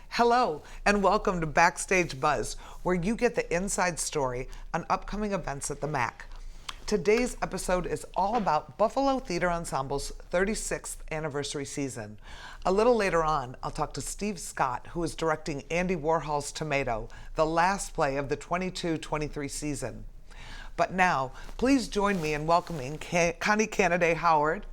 Hello, and welcome to Backstage Buzz, where you get the inside story on upcoming events at the MAC. Today's episode is all about Buffalo Theater Ensemble's 36th anniversary season. A little later on, I'll talk to Steve Scott, who is directing Andy Warhol's Tomato, the last play of the 22-23 season. But now, please join me in welcoming Connie Canaday Howard.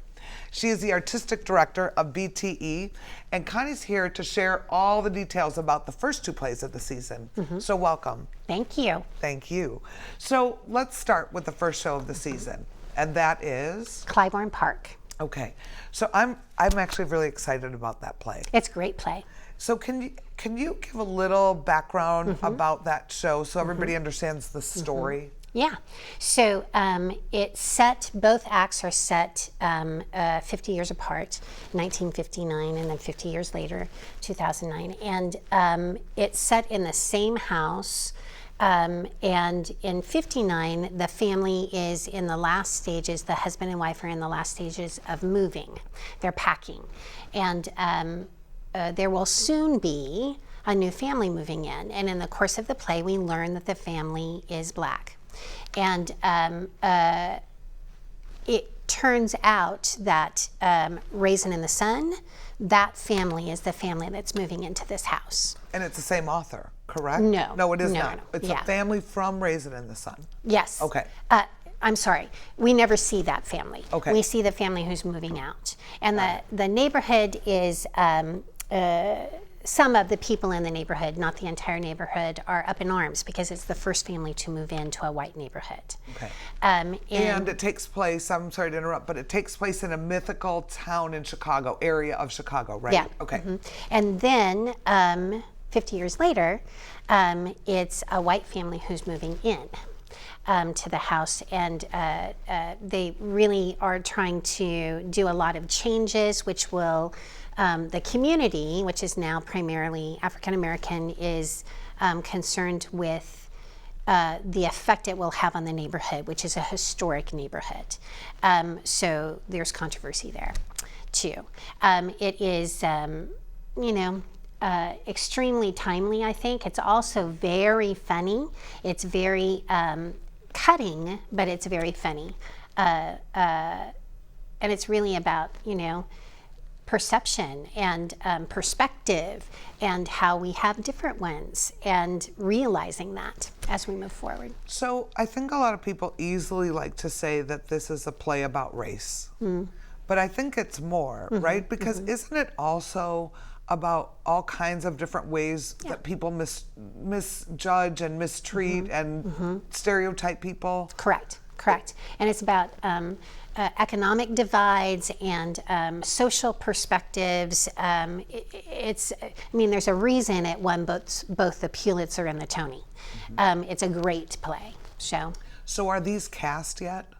She is the artistic director of BTE, and Connie's here to share all the details about the first two plays of the season. So welcome. Thank you. Thank you. So let's start with the first show of the season, and that is? Clybourne Park. Okay. So I'm actually really excited about that play. It's a great play. So can you give a little background about that show so everybody understands the story? Yeah, so both acts are set 50 years apart, 1959 and then 50 years later, 2009. And it's set in the same house. And in 59, the family is in the last stages, the husband and wife are in the last stages of moving. They're packing. And there will soon be a new family moving in. And in the course of the play, we learn that the family is Black. And it turns out that Raisin and the Sun, that family is the family that's moving into this house. And it's the same author, correct? No. No, it is No, not. no. It's Yeah. a family from Raisin and the Sun. Yes. Okay. I'm sorry, we never see that family. Okay. We see the family who's moving out. And the neighborhood is, some of the people in the neighborhood, not the entire neighborhood, are up in arms because it's the first family to move into a white neighborhood. Okay. And it takes place, I'm sorry to interrupt, but it takes place in a mythical town in Chicago, area of Chicago, right? Yeah. Okay. And then 50 years later, it's a white family who's moving in to the house, and they really are trying to do a lot of changes, which will, the community, which is now primarily African American, is concerned with the effect it will have on the neighborhood, which is a historic neighborhood. So there's controversy there too. It is, extremely timely, I think. It's also very funny. It's very cutting, but it's very funny. And it's really about, perception and perspective and how we have different ones and realizing that as we move forward. So I think a lot of people easily like to say that this is a play about race, but I think it's more, right? Because isn't it also about all kinds of different ways that people misjudge and mistreat and stereotype people? Correct. And it's about economic divides and social perspectives. There's a reason it won both the Pulitzer and the Tony. It's a great play show. So are these cast yet?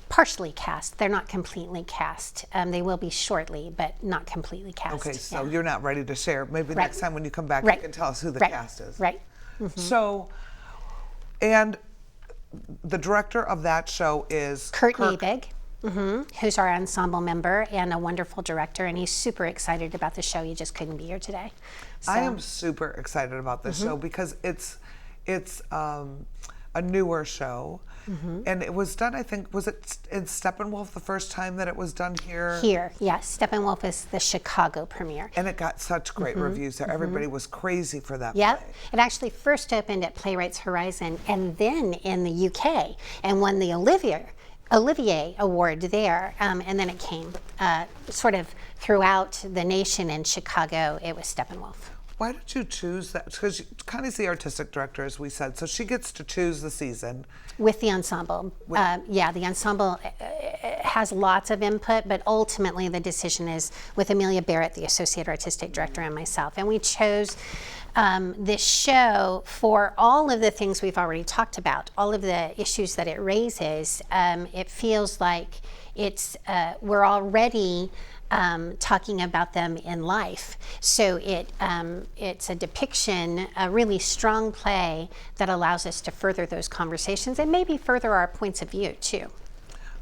Partially cast. They're not completely cast. They will be shortly, but not completely cast. Okay, so you're not ready to share. Maybe Right. next time when you come back, Right. you can tell us who the Right. cast is. Right. So, and the director of that show is Kurt Liebig, who's our ensemble member and a wonderful director, and he's super excited about the show. He just couldn't be here today. So, I am super excited about this show because it's a newer show. And it was done, I think, was it in Steppenwolf the first time that it was done here? Here, yes. Steppenwolf is the Chicago premiere. And it got such great reviews there. Everybody was crazy for that Yep. play. It actually first opened at Playwrights Horizon and then in the UK and won the Olivier Award there. And then it came sort of throughout the nation. In Chicago, it was Steppenwolf. Why did you choose that? Because Connie's the artistic director, as we said, so she gets to choose the season. With the ensemble. The ensemble has lots of input, but ultimately the decision is with Amelia Barrett, the associate artistic director, and myself. And we chose this show for all of the things we've already talked about, all of the issues that it raises. It feels like we're already talking about them in life. So it's a depiction, a really strong play that allows us to further those conversations and maybe further our points of view too.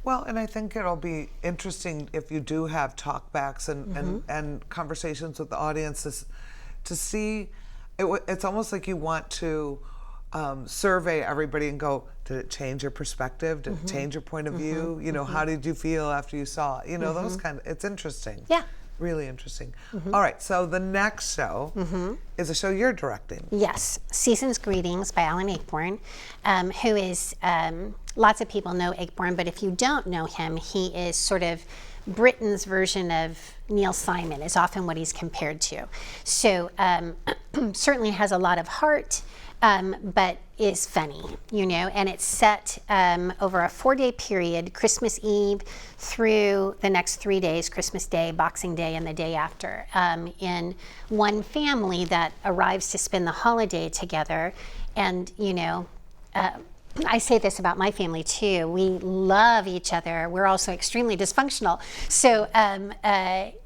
Well, and I think it'll be interesting if you do have talkbacks and conversations with the audiences to see. It's almost like you want to survey everybody and go, did it change your perspective? Did it change your point of view? You know, how did you feel after you saw it? You know, those kind of, it's interesting. Yeah. Really interesting. All right, so the next show is a show you're directing. Yes, Season's Greetings by Alan Ayckbourn, who is, lots of people know Ayckbourn, but if you don't know him, he is sort of Britain's version of Neil Simon, is often what he's compared to. So certainly has a lot of heart, but is funny, you know, and it's set over a 4-day period, Christmas Eve through the next 3 days, Christmas Day, Boxing Day, and the day after, in one family that arrives to spend the holiday together. And, you know, I say this about my family too. We love each other. We're also extremely dysfunctional. So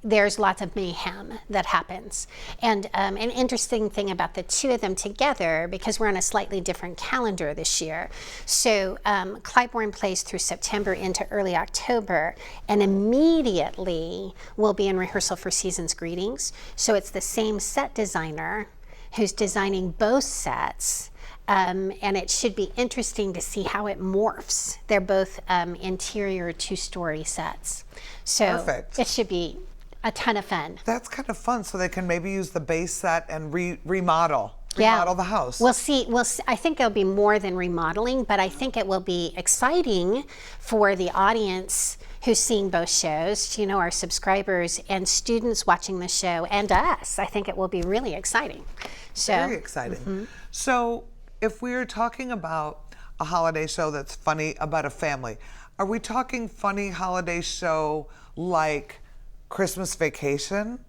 there's lots of mayhem that happens. And an interesting thing about the two of them together, because we're on a slightly different calendar this year. So Clybourne plays through September into early October, and immediately we'll be in rehearsal for Season's Greetings. So it's the same set designer who's designing both sets. And it should be interesting to see how it morphs. They're both interior 2-story sets. So Perfect. It should be a ton of fun. That's kind of fun, so they can maybe use the base set and remodel Yeah. the house. We'll see. I think there'll be more than remodeling, but I think it will be exciting for the audience who's seeing both shows, you know, our subscribers and students watching the show, and us. I think it will be really exciting. So, Very exciting. So if we're talking about a holiday show that's funny about a family, are we talking funny holiday show like Christmas Vacation?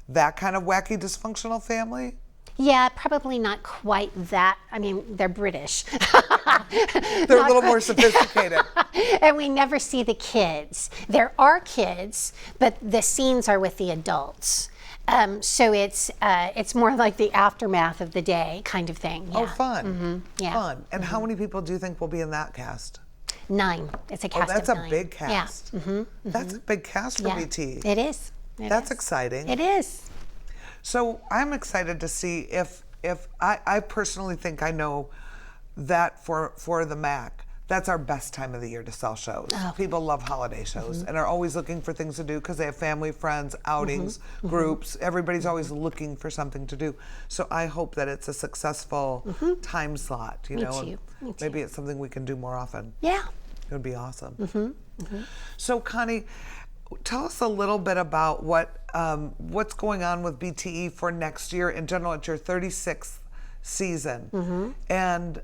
That kind of wacky dysfunctional family? yeah, probably not quite that. I mean, they're British. They're a little more sophisticated. And we never see the kids. There are kids, but the scenes are with the adults. So it's more like the aftermath of the day kind of thing. Yeah. Oh, fun. Yeah. Fun. And how many people do you think will be in that cast? 9. It's a cast That's of a 9. big cast. Yeah. That's a big cast for Yeah. BTE. It is. That's exciting. It is. So I'm excited to see if I personally think I know that for the MAC, that's our best time of the year to sell shows. Oh. People love holiday shows and are always looking for things to do because they have family, friends, outings, groups. Everybody's always looking for something to do. So I hope that it's a successful time slot. You know, too. Me too. Maybe it's something we can do more often. Yeah. It would be awesome. So Connie, tell us a little bit about what's going on with BTE for next year in general. It's your 36th season, and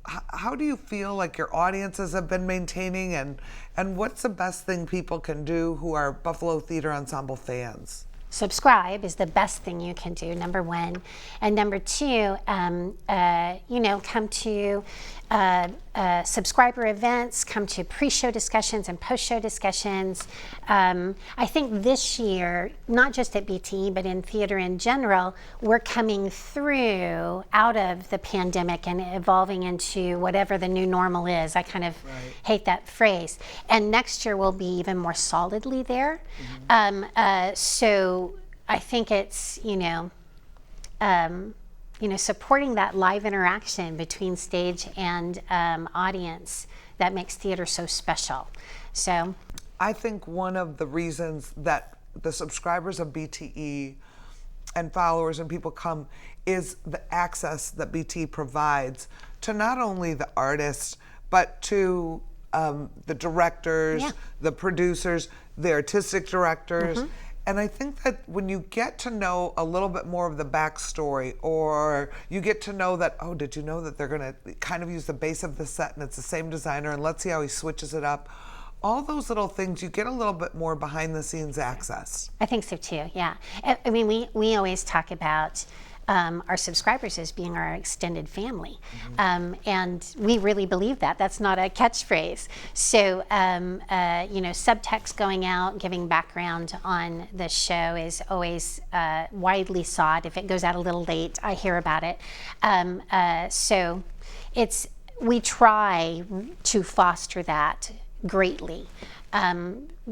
how do you feel like your audiences have been maintaining, and what's the best thing people can do who are Buffalo Theater Ensemble fans? Subscribe is the best thing you can do, number 1. And number 2, you know, come to subscriber events, come to pre-show discussions and post-show discussions. I think this year, not just at BTE, but in theater in general, we're coming through out of the pandemic and evolving into whatever the new normal is. I kind of hate that phrase. And next year we'll be even more solidly there. So I think it's, supporting that live interaction between stage and audience that makes theater so special. So I think one of the reasons that the subscribers of BTE and followers and people come is the access that BTE provides to not only the artists, but to the directors, the producers, the artistic directors. And I think that when you get to know a little bit more of the backstory, or you get to know that, oh, did you know that they're going to kind of use the base of the set and it's the same designer and let's see how he switches it up. All those little things, you get a little bit more behind the scenes access. I think so too, yeah. I mean, we always talk about our subscribers as being our extended family. And we really believe that. That's not a catchphrase. So, subtext going out, giving background on the show is always widely sought. If it goes out a little late, I hear about it. So we try to foster that greatly.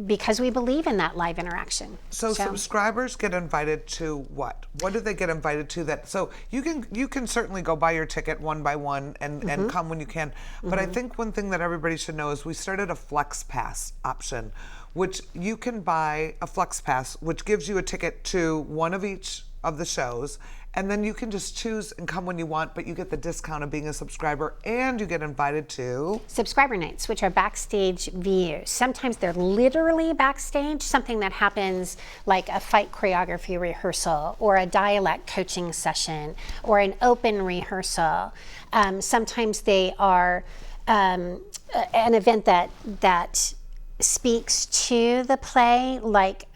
Because we believe in that live interaction. So subscribers get invited to what? What do they get invited to? So you can certainly go buy your ticket one by one and come when you can. But I think one thing that everybody should know is we started a Flex Pass option, which you can buy a Flex Pass, which gives you a ticket to one of each of the shows, and then you can just choose and come when you want, but you get the discount of being a subscriber, and you get invited to subscriber nights, which are backstage views. Sometimes they're literally backstage, something that happens like a fight choreography rehearsal or a dialect coaching session or an open rehearsal. Sometimes they are an event that speaks to the play, like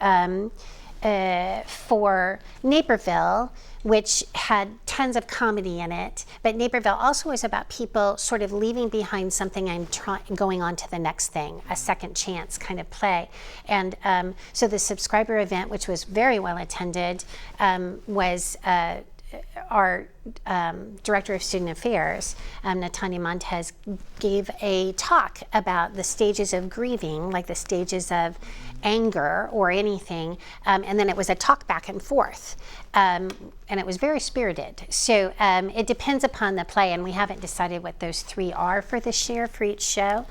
for Naperville, which had tons of comedy in it. But Naperville also is about people sort of leaving behind something and going on to the next thing, a second chance kind of play. And so the subscriber event, which was very well attended, was our Director of Student Affairs, Natanya Montez, gave a talk about the stages of grieving, like the stages of anger or anything, and then it was a talk back and forth, and it was very spirited. So it depends upon the play, and we haven't decided what those three are for this year for each show.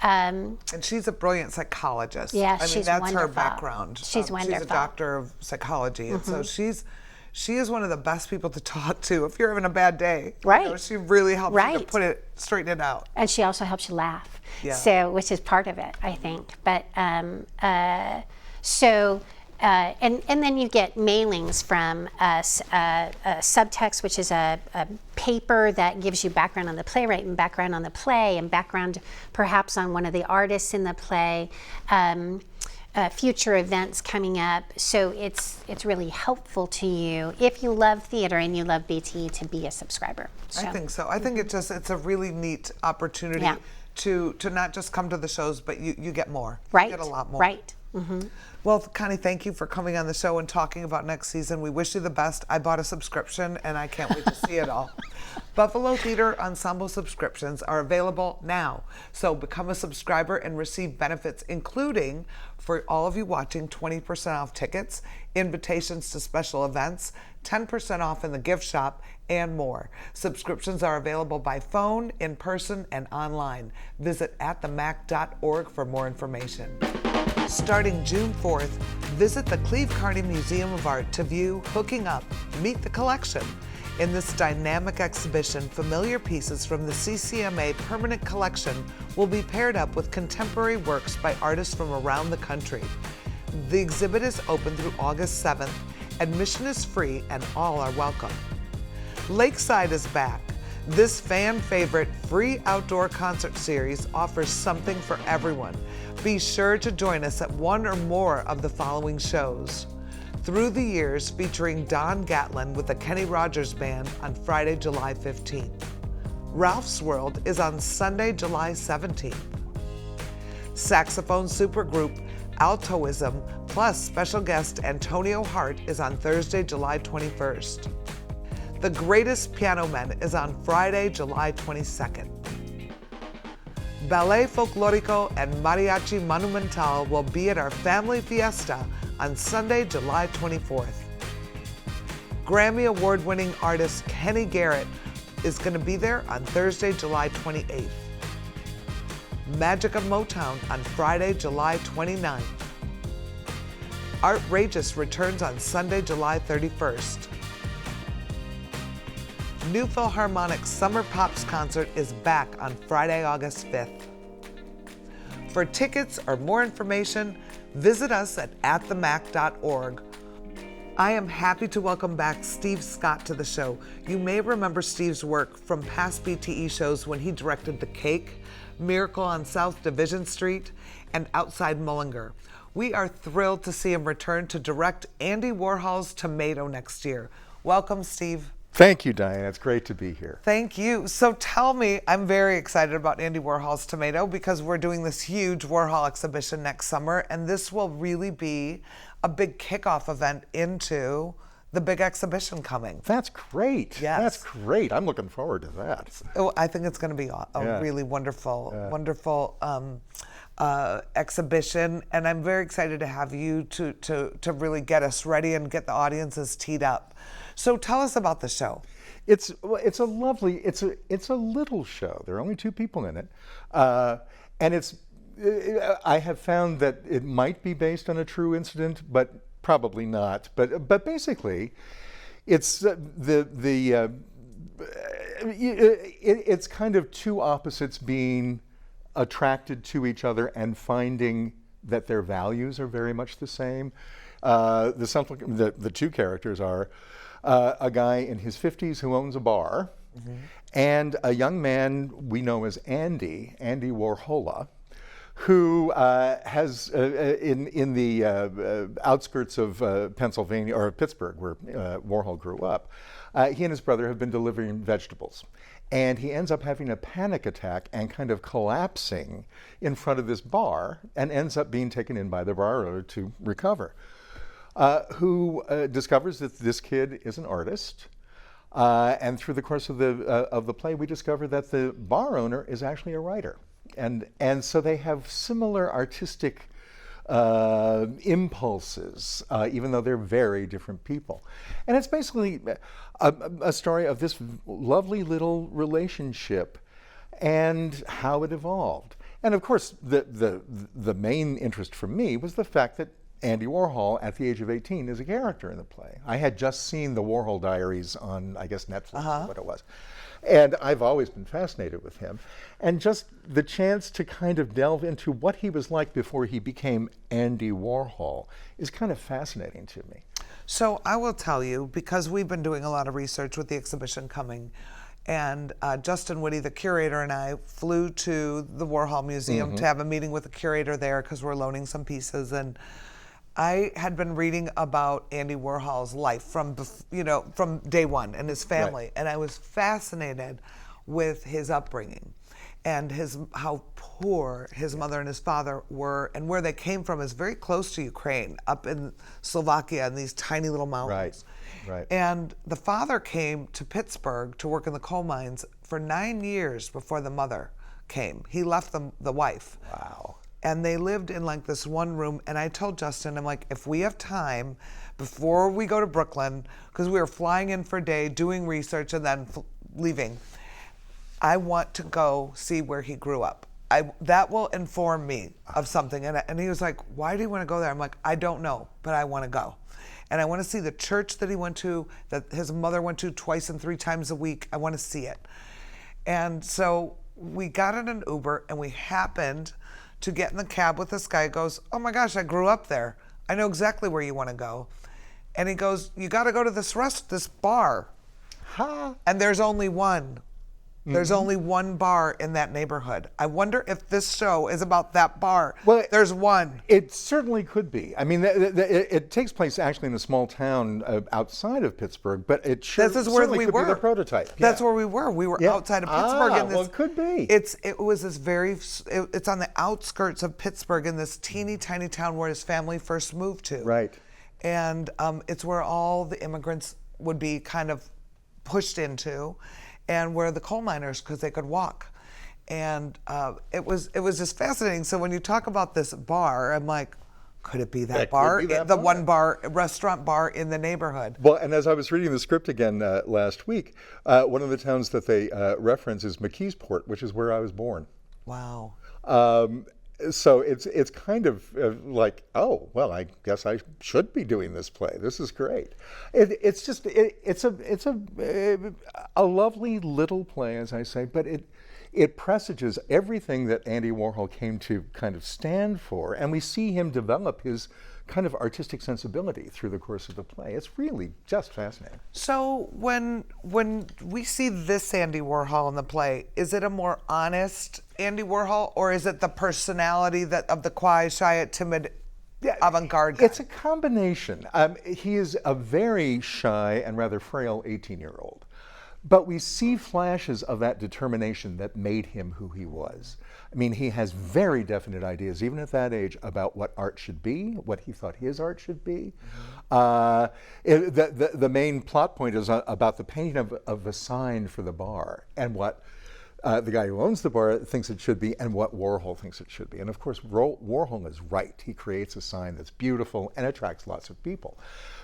And she's a brilliant psychologist. Yeah, I mean, she's that's wonderful. her background. She's wonderful. She's a doctor of psychology, and so she is one of the best people to talk to if you're having a bad day. Right. You know, she really helps you Right. to straighten it out. And she also helps you laugh. Yeah. So, which is part of it, I think. But and then you get mailings from us, Subtext, which is a paper that gives you background on the playwright and background on the play and background perhaps on one of the artists in the play. Future events coming up, so it's really helpful to you if you love theater and you love BTE to be a subscriber. So. I think so. I think it's a really neat opportunity to not just come to the shows, but you get more. Right. You get a lot more. Right. Well, Connie, thank you for coming on the show and talking about next season. We wish you the best. I bought a subscription, and I can't wait to see it all. Buffalo Theater Ensemble subscriptions are available now. So become a subscriber and receive benefits, including, for all of you watching, 20% off tickets, invitations to special events, 10% off in the gift shop, and more. Subscriptions are available by phone, in person, and online. Visit atthemac.org for more information. Starting June 4th, visit the Cleveland Carney Museum of Art to view Hooking Up, Meet the Collection. In this dynamic exhibition, familiar pieces from the CCMA Permanent Collection will be paired up with contemporary works by artists from around the country. The exhibit is open through August 7th. Admission is free and all are welcome. Lakeside is back. This fan favorite free outdoor concert series offers something for everyone. Be sure to join us at one or more of the following shows. Through the Years, featuring Don Gatlin with the Kenny Rogers Band on Friday, July 15th. Ralph's World is on Sunday, July 17th. Saxophone supergroup Altoism plus special guest Antonio Hart is on Thursday, July 21st. The Greatest Piano Men is on Friday, July 22nd. Ballet Folklorico and Mariachi Monumental will be at our family fiesta on Sunday, July 24th. Grammy Award-winning artist Kenny Garrett is going to be there on Thursday, July 28th. Magic of Motown on Friday, July 29th. Artrageous returns on Sunday, July 31st. New Philharmonic Summer Pops concert is back on Friday, August 5th. For tickets or more information, visit us at atthemac.org. I am happy to welcome back Steve Scott to the show. You may remember Steve's work from past BTE shows when he directed The Cake, Miracle on South Division Street, and Outside Mullinger. We are thrilled to see him return to direct Andy Warhol's Tomato next year. Welcome, Steve. Thank you, Diane. It's great to be here. Thank you. So tell me, I'm very excited about Andy Warhol's Tomato because we're doing this huge Warhol exhibition next summer, and this will really be a big kickoff event into the big exhibition coming. That's great. Yes. That's great. I'm looking forward to that. Oh, I think it's going to be a really wonderful exhibition, and I'm very excited to have you to really get us ready and get the audiences teed up. So tell us about the show. It's a little show. There are only 2 people in it, and I have found that it might be based on a true incident, but probably not. But basically, it's it's kind of 2 opposites being attracted to each other and finding that their values are very much the same. The 2 characters are a guy in his 50s who owns a bar, and a young man we know as Andy Warhol, who has in the outskirts of Pennsylvania or Pittsburgh, where Warhol grew up. He and his brother have been delivering vegetables, and he ends up having a panic attack and kind of collapsing in front of this bar, and ends up being taken in by the bar owner to recover. Who discovers that this kid is an artist, and through the course of the play, we discover that the bar owner is actually a writer. And so they have similar artistic impulses, even though they're very different people. And it's basically a story of this lovely little relationship and how it evolved. And of course, the main interest for me was the fact that Andy Warhol, at the age of 18, is a character in the play. I had just seen the Warhol Diaries on, I guess, Netflix, is what it was. And I've always been fascinated with him. And just the chance to kind of delve into what he was like before he became Andy Warhol is kind of fascinating to me. So I will tell you, because we've been doing a lot of research with the exhibition coming, and Justin Woody, the curator, and I flew to the Warhol Museum to have a meeting with the curator there because we're loaning some pieces. And I had been reading about Andy Warhol's life from day one and his family, and I was fascinated with his upbringing and how poor his mother and his father were, and where they came from is very close to Ukraine, up in Slovakia in these tiny little mountains. Right. And the father came to Pittsburgh to work in the coal mines for 9 years before the mother came. He left the wife. Wow. And they lived in like this one room. And I told Justin, I'm like, if we have time before we go to Brooklyn, because we were flying in for a day, doing research, and then leaving, I want to go see where he grew up. That will inform me of something. And he was like, why do you want to go there? I'm like, I don't know, but I want to go. And I want to see the church that he went to, that his mother went to twice and 3 times a week. I want to see it. And so we got in an Uber, and we happened to get in the cab with this guy who goes, oh my gosh, I grew up there. I know exactly where you want to go. And he goes, you got to go to this bar. And there's only one. There's only one bar in that neighborhood. I wonder if this show is about that bar. Well, there's one. It certainly could be. I mean, it takes place actually in a small town outside of Pittsburgh, but it certainly could be the prototype. That's where we were. We were outside of Pittsburgh. Well, it could be. It was this it's on the outskirts of Pittsburgh in this teeny tiny town where his family first moved to. Right. And it's where all the immigrants would be kind of pushed into, and where the coal miners, because they could walk. And it was just fascinating. So when you talk about this bar, I'm like, could it be that bar? The one restaurant bar in the neighborhood. Well, and as I was reading the script again last week, one of the towns that they reference is McKeesport, which is where I was born. Wow. So it's kind of like, oh, well, I guess I should be doing this play. This is great. It's a lovely little play, as I say, but it presages everything that Andy Warhol came to kind of stand for, and we see him develop his kind of artistic sensibility through the course of the play. It's really just fascinating. So when we see this Andy Warhol in the play, is it a more honest Andy Warhol, or is it the personality of the quiet, shy, timid avant-garde guy? It's a combination. He is a very shy and rather frail 18-year-old. But we see flashes of that determination that made him who he was. I mean, he has very definite ideas, even at that age, about what art should be, what he thought his art should be. The main plot point is about the painting of a sign for the bar, and what the guy who owns the bar thinks it should be, and what Warhol thinks it should be. And of course, Warhol is right. He creates a sign that's beautiful and attracts lots of people.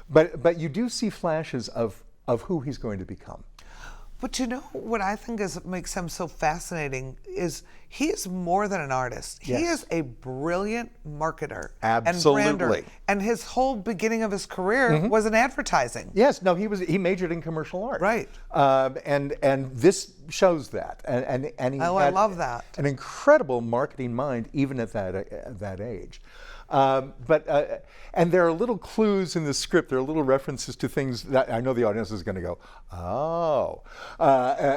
But you do see flashes of who he's going to become. But you know what I think makes him so fascinating is he is more than an artist. He Yes. is a brilliant marketer Absolutely. and brander. And his whole beginning of his career was in advertising. Yes, no, he majored in commercial art. Right. And this shows that. And he Oh, I had love that. an incredible marketing mind even at that age. And there are little clues in the script. There are little references to things that I know the audience is going to go, oh,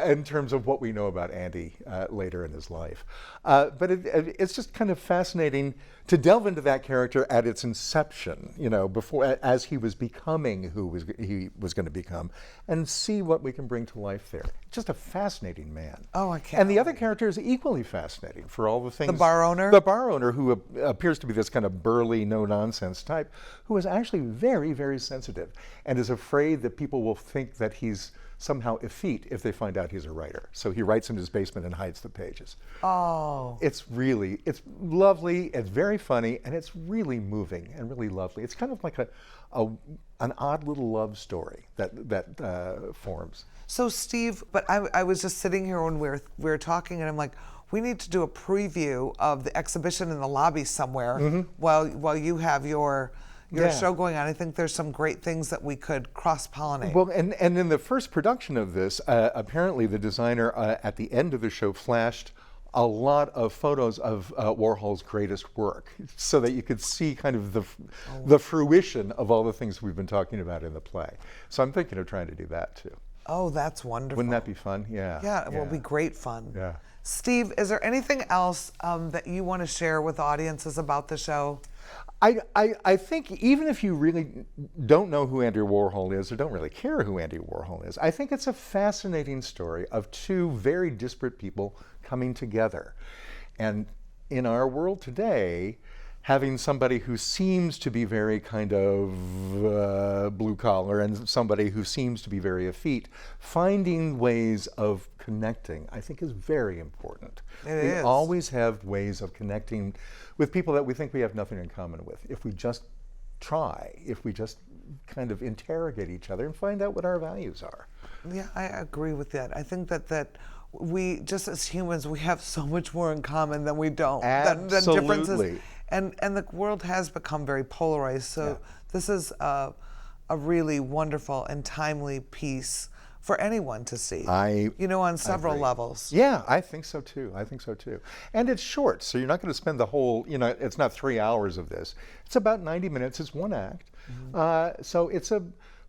in terms of what we know about Andy later in his life. But it's just kind of fascinating to delve into that character at its inception, before, as he was becoming who he was going to become, and see what we can bring to life there. Just a fascinating man. Oh, I can't And the other character is equally fascinating for all the things. The bar owner? The bar owner, who appears to be this kind of burly, no-nonsense type, who is actually very, very sensitive and is afraid that people will think that he's somehow effete if they find out he's a writer. So he writes in his basement and hides the pages. Oh. It's lovely, it's very funny, and it's really moving and really lovely. It's kind of like an odd little love story that forms. So Steve, but I was just sitting here when we were talking, and I'm like, we need to do a preview of the exhibition in the lobby somewhere while you have your show going on. I think there's some great things that we could cross-pollinate. Well, and in the first production of this, apparently the designer at the end of the show flashed a lot of photos of Warhol's greatest work, so that you could see kind of the fruition of all the things we've been talking about in the play. So I'm thinking of trying to do that too. Oh, that's wonderful. Wouldn't that be fun? Yeah. Yeah, it will be great fun. Yeah. Steve, is there anything else that you want to share with audiences about the show? I think even if you really don't know who Andy Warhol is or don't really care who Andy Warhol is, I think it's a fascinating story of two very disparate people coming together. And in our world today, having somebody who seems to be very kind of blue collar and somebody who seems to be very effete, finding ways of connecting, I think, is very important. We always have ways of connecting with people that we think we have nothing in common with. If we just try, if we just kind of interrogate each other and find out what our values are. Yeah, I agree with that. I think that we, just as humans, we have so much more in common than we don't. Than differences. And the world has become very polarized. So this is a really wonderful and timely piece for anyone to see. On several levels. Yeah, I think so too. And it's short, so you're not going to spend the whole, it's not 3 hours of this. It's about 90 minutes. It's one act. So it's a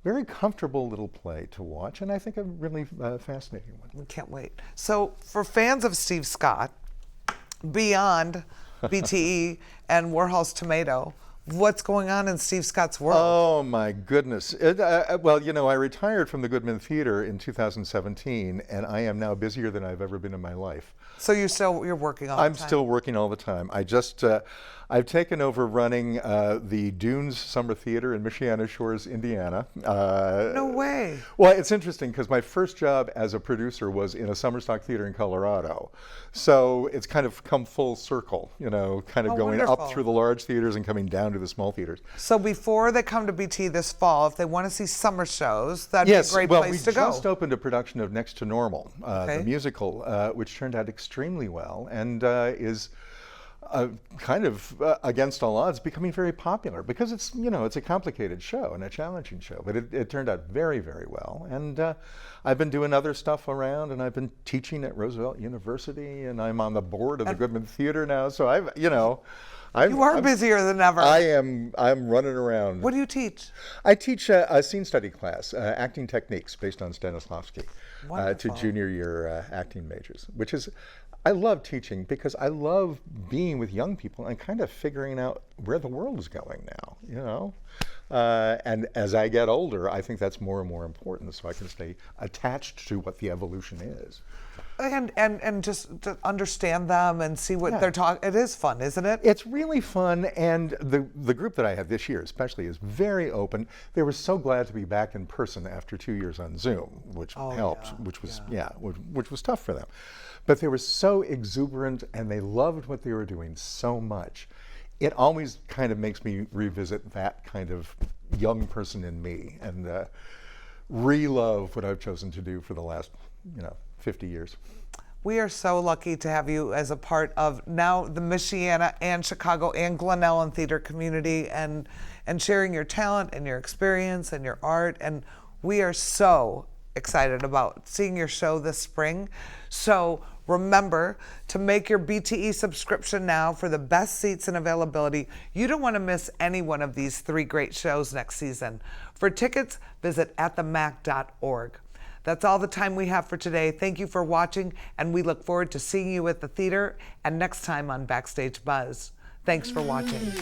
very comfortable little play to watch, and I think a really fascinating one. We can't wait. So for fans of Steve Scott, beyond BTE and Warhol's Tomato, what's going on in Steve Scott's world? Oh my goodness. Well, I retired from the Goodman Theater in 2017, and I am now busier than I've ever been in my life. So you're working all the time? I'm still working all the time. I've taken over running the Dunes Summer Theater in Michiana Shores, Indiana. No way. Well, it's interesting because my first job as a producer was in a summer stock theater in Colorado. So it's kind of come full circle, kind of going wonderful. up through the large theaters and coming down to the small theaters. So before they come to BT this fall, if they want to see summer shows, that'd be a great place to go. We just opened a production of Next to Normal, the musical, which turned out extremely well and is kind of against all odds becoming very popular because it's a complicated show and a challenging show, but it turned out very, very well. And I've been doing other stuff around, and I've been teaching at Roosevelt University, and I'm on the board of the Goodman Theater now. So I'm busier than ever. I'm running around. What do you teach? I teach a scene study class, acting techniques based on Stanislavski, to junior year acting majors, which is I love teaching because I love being with young people and kind of figuring out where the world is going now, you know? And as I get older, I think that's more and more important, so I can stay attached to what the evolution is. And just to understand them and see what Yeah. they're talking. It is fun, isn't it? It's really fun, and the group that I have this year especially is very open. They were so glad to be back in person after 2 years on Zoom, which helped, which was tough for them. But they were so exuberant, and they loved what they were doing so much. It always kind of makes me revisit that kind of young person in me and re-love what I've chosen to do for the last, 50 years. We are so lucky to have you as a part of now the Michiana and Chicago and Glen Ellen theater community, and sharing your talent and your experience and your art. And we are so excited about seeing your show this spring. So remember to make your BTE subscription now for the best seats and availability. You don't want to miss any one of these 3 great shows next season. For tickets, visit atthemac.org. That's all the time we have for today. Thank you for watching, and we look forward to seeing you at the theater and next time on Backstage Buzz. Thanks for watching.